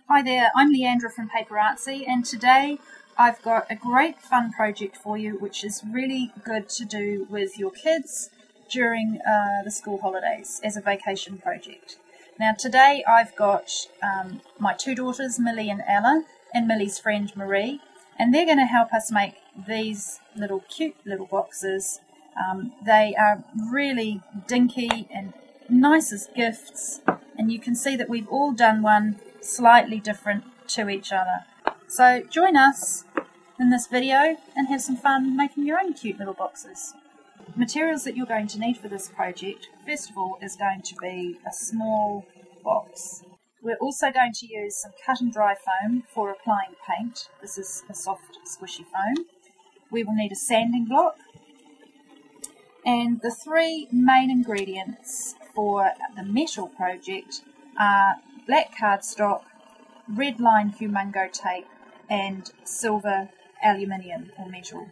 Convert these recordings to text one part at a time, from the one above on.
Hi there, I'm Leandra from Paperartsy, and today I've got a great fun project for you which is really good to do with your kids during the school holidays as a vacation project. Now today I've got my two daughters, Millie and Ella, and Millie's friend Marie, and they're going to help us make these cute little boxes. They are really dinky and nice as gifts, and you can see that we've all done one slightly different to each other. So join us in this video and have some fun making your own cute little boxes. Materials that you're going to need for this project, first of all, is going to be a small box. We're also going to use some cut and dry foam for applying paint. This is a soft squishy foam. We will need a sanding block, and the three main ingredients for the metal project are black cardstock, red line humungo tape, and silver aluminium or metal.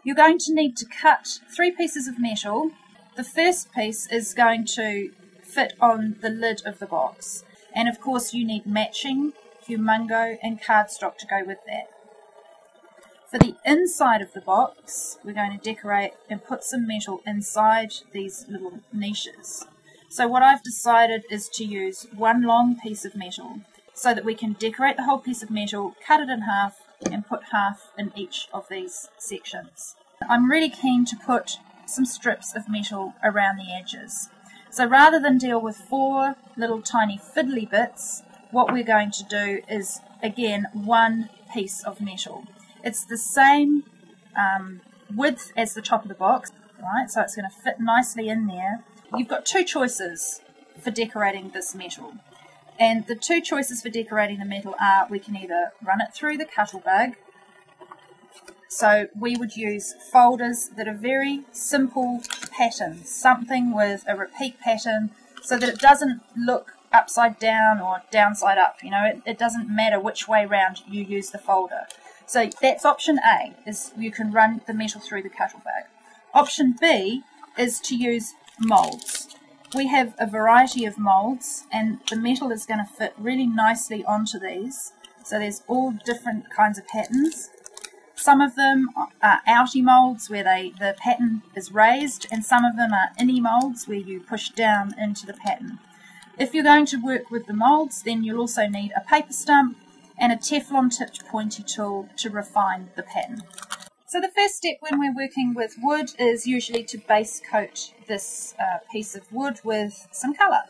You're going to need to cut 3 pieces of metal. The first piece is going to fit on the lid of the box, and of course you need matching humungo and cardstock to go with that. For the inside of the box, we're going to decorate and put some metal inside these little niches. So what I've decided is to use one long piece of metal so that we can decorate the whole piece of metal, cut it in half, and put half in each of these sections. I'm really keen to put some strips of metal around the edges. So rather than deal with 4 little tiny fiddly bits, what we're going to do is, again, one piece of metal. It's the same width as the top of the box, right? So it's going to fit nicely in there. You've got 2 choices for decorating this metal. And the 2 choices for decorating the metal are, we can either run it through the Cuttlebug. So we would use folders that are very simple patterns, something with a repeat pattern so that it doesn't look upside down or downside up. You know, it doesn't matter which way round you use the folder. So that's option A, is you can run the metal through the Cuttlebug. Option B is to use molds. We have a variety of molds, and the metal is going to fit really nicely onto these. So there's all different kinds of patterns. Some of them are outie molds where the pattern is raised, and some of them are innie molds where you push down into the pattern. If you're going to work with the molds, then you'll also need a paper stump and a Teflon tipped pointy tool to refine the pattern. So the first step when we're working with wood is usually to base coat this piece of wood with some colour.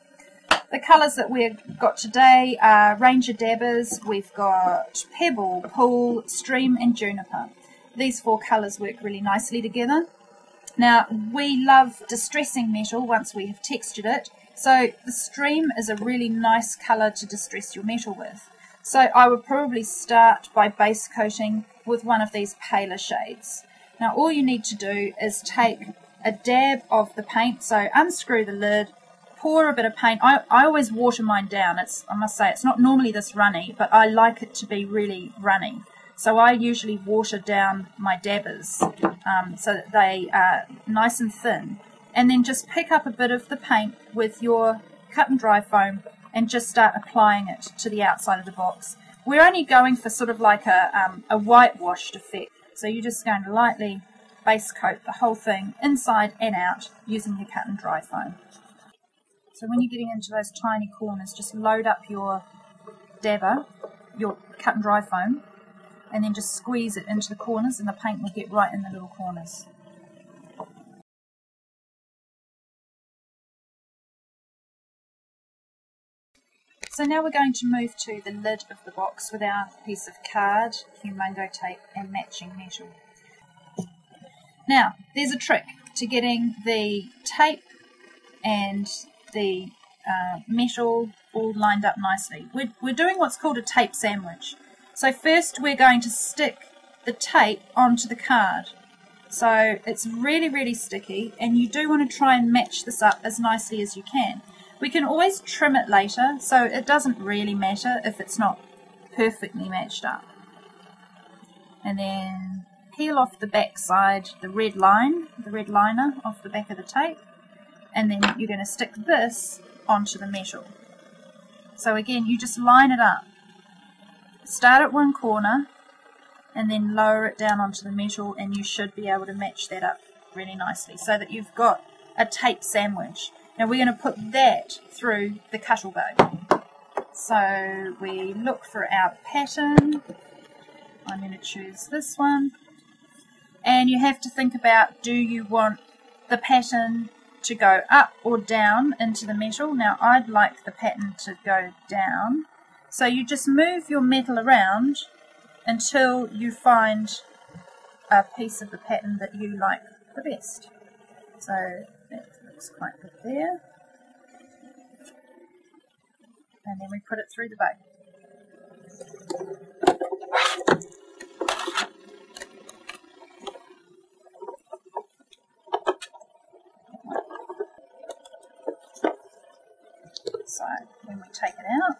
The colours that we've got today are Ranger Dabbers, we've got Pebble, Pool, Stream and Juniper. These 4 colours work really nicely together. Now we love distressing metal once we have textured it, so the Stream is a really nice colour to distress your metal with. So I would probably start by base coating with one of these paler shades. Now all you need to do is take a dab of the paint, so unscrew the lid, pour a bit of paint. I always water mine down. I must say it's not normally this runny, but I like it to be really runny. So I usually water down my dabbers so that they are nice and thin. And then just pick up a bit of the paint with your cut and dry foam and just start applying it to the outside of the box. We're only going for sort of like a whitewashed effect. So you're just going to lightly base coat the whole thing inside and out using your cut and dry foam. So when you're getting into those tiny corners, just load up your dabber, your cut and dry foam, and then just squeeze it into the corners and the paint will get right in the little corners. So now we're going to move to the lid of the box with our piece of card, humungo tape and matching metal. Now, there's a trick to getting the tape and the metal all lined up nicely. We're doing what's called a tape sandwich. So first we're going to stick the tape onto the card. So it's really, really sticky, and you do want to try and match this up as nicely as you can. We can always trim it later, so it doesn't really matter if it's not perfectly matched up. And then peel off the back side, the red liner off the back of the tape, and then you're going to stick this onto the metal. So again, you just line it up start at one corner and then lower it down onto the metal, and you should be able to match that up really nicely so that you've got a tape sandwich. Now we're going to put that through the cuttle bow. So we look for our pattern. I'm going to choose this one. And you have to think about, do you want the pattern to go up or down into the metal? Now I'd like the pattern to go down. So you just move your metal around until you find a piece of the pattern that you like the best. So that looks quite good there. And then we put it through the bow. So when we take it out,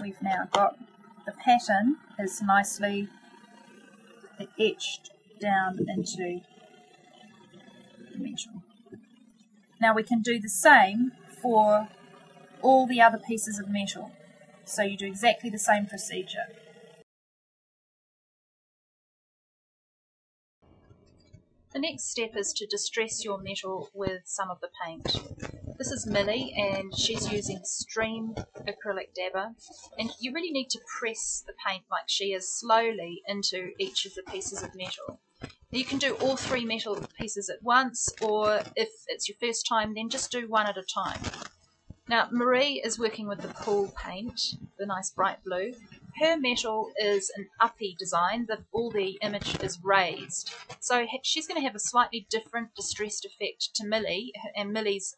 we've now got the pattern is nicely etched down into the metal. Now we can do the same for all the other pieces of metal. So you do exactly the same procedure. The next step is to distress your metal with some of the paint. This is Millie, and she's using Stream acrylic dabber, and you really need to press the paint like she is slowly into each of the pieces of metal. You can do all three metal pieces at once, or if it's your first time, then just do one at a time. Now Marie is working with the pool paint, the nice bright blue. Her metal is an uppy design, all the image is raised. So she's going to have a slightly different distressed effect to Millie, and Millie's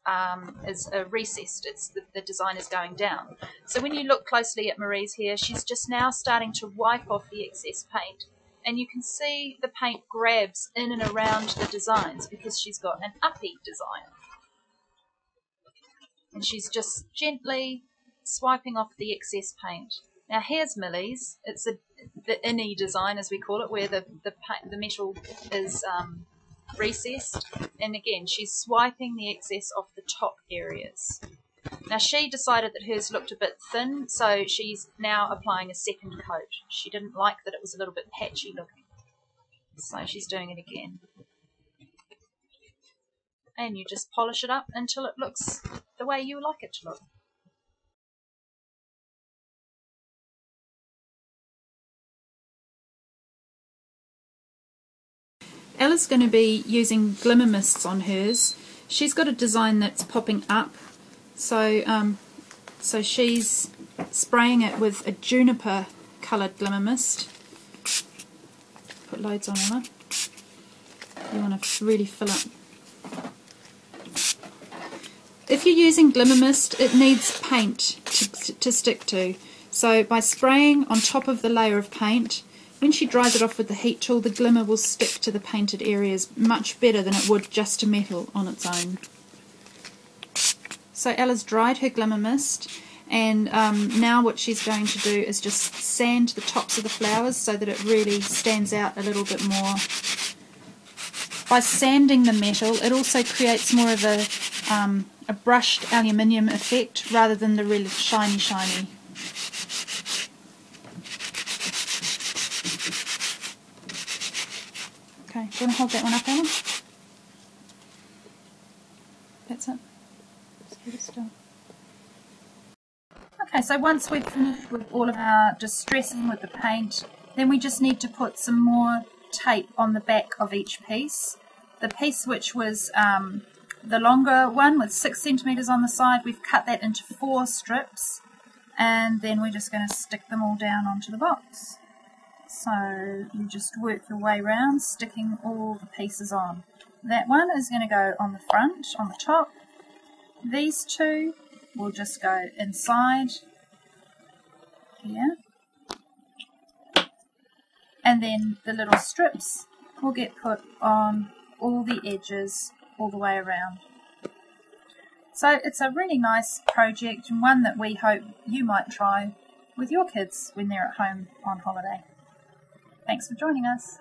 is recessed, the design is going down. So when you look closely at Marie's here, she's just now starting to wipe off the excess paint. And you can see the paint grabs in and around the designs because she's got an uppy design. And she's just gently swiping off the excess paint. Now here's Millie's. It's the innie design, as we call it, where the metal is recessed. And again, she's swiping the excess off the top areas. Now she decided that hers looked a bit thin, so she's now applying a second coat. She didn't like that it was a little bit patchy looking. So she's doing it again. And you just polish it up until it looks the way you like it to look. Ella's going to be using glimmer mists on hers. She's got a design that's popping up, so she's spraying it with a juniper coloured glimmer mist. Put loads on Ella. You want to really fill it. If you're using glimmer mist, it needs paint to stick to. So by spraying on top of the layer of paint, when she dries it off with the heat tool, the glimmer will stick to the painted areas much better than it would just to metal on its own. So Ella's dried her glimmer mist, and now what she's going to do is just sand the tops of the flowers so that it really stands out a little bit more. By sanding the metal, it also creates more of a brushed aluminium effect rather than the really shiny. Okay, do you want to hold that one up, Ella? That's it. Just keep it still. Okay, so once we've finished with all of our distressing with the paint, then we just need to put some more tape on the back of each piece. The piece which was the longer one with 6 centimetres on the side, we've cut that into 4 strips, and then we're just going to stick them all down onto the box. So you just work your way around, sticking all the pieces on. That one is going to go on the front, on the top. These two will just go inside here. And then the little strips will get put on all the edges all the way around. So it's a really nice project, and one that we hope you might try with your kids when they're at home on holiday. Thanks for joining us.